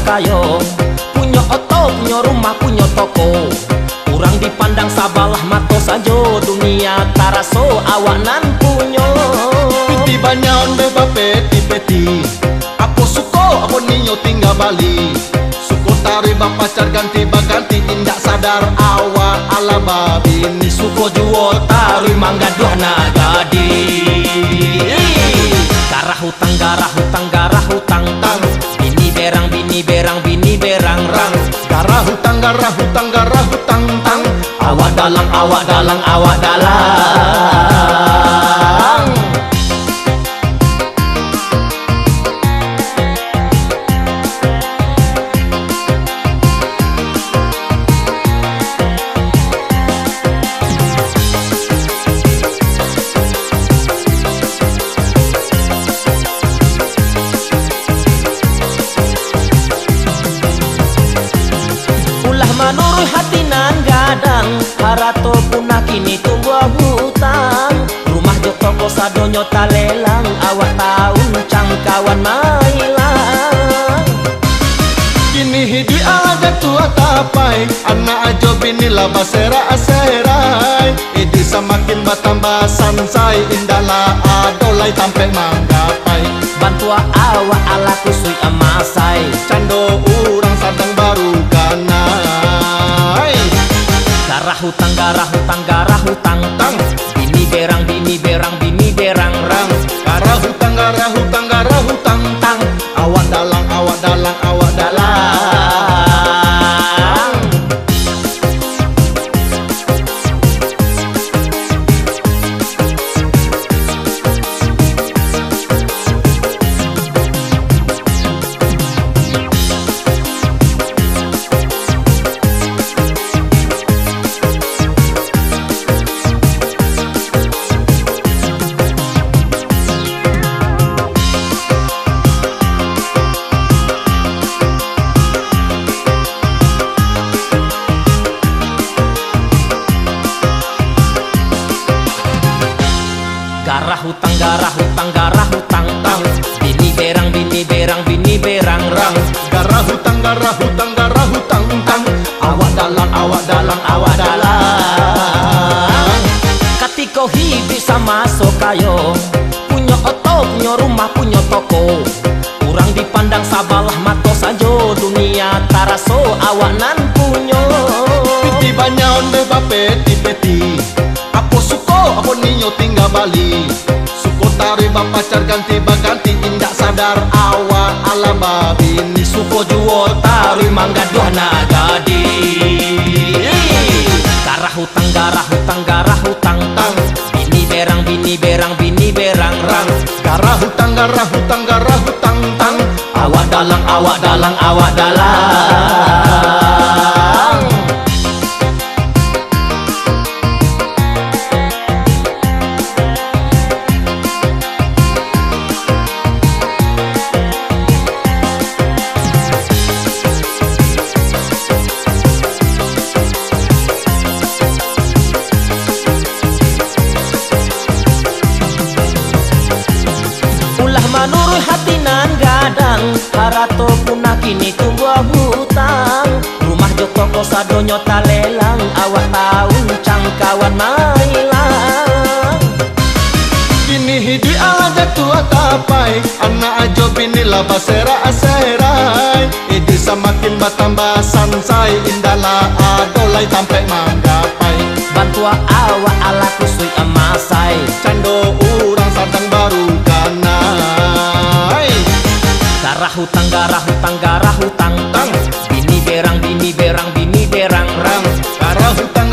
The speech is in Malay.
kayo, punya oto, punya rumah, punya toko. Kurang dipandang sabalah mato sajo, dunia taraso awanan punyo. Piti banyaon beba peti-peti, aku suko, aku ninyo tinggal Bali. Suko tari pacar ganti-baganti, tindak sadar awa ala babini. Suko juo tari mangga duhna gadi. Garah hutang tang. Bini berang rang. Garah hutang tang. Awak dalang. Menurut hati nan gadang, harato punah kini tumbuh hutang. Rumah jok toko sadonyo talelang, awak tahun cangkawan mailang. Kini hidi aja tua tapai, anak ajo bini laba sera-serai. Idi semakin bertambah sansai, indahlah adolai tampe manggapai. Bantua awak ala kusui emasai, Cando urang sadang baru ganai. Garah hutang tang. Bini berang rang. Garah hutang tang. Awak dalang. Garah hutang tang. Bini berang rang. Garah hutang tang. Awak dalang. Katiko hidup sama so kayo, punya oto, punya rumah, punya toko. Kurang dipandang sabalah mato sajo, dunia taraso awanan punyo. Piti banyaon beba peti-peti, aku suko, aku ninyo tinggal Bali. Suko tari pacar ganti-baganti, tindak sadar awa ala babini. Suko juo tari mangga duhna gadi. Garah hutang Tang. Bini berang rang. Garah hutang tang. Awak dalang. Menurut hati nan gadang, harato punah kini tumbuh hutang. Rumah jok toko sadonyo talelang, awak tahun cangkawan mailang. Kini hidi aja tua tapai, anak ajo bini laba sera-serai. Idi semakin bertambah sansai, indahlah adolai tampe manggapai. Bantua awak ala kusui emasai, Cando urang sadang baru ganai. Garah hutang tang. Bini berang rang. Garah hutang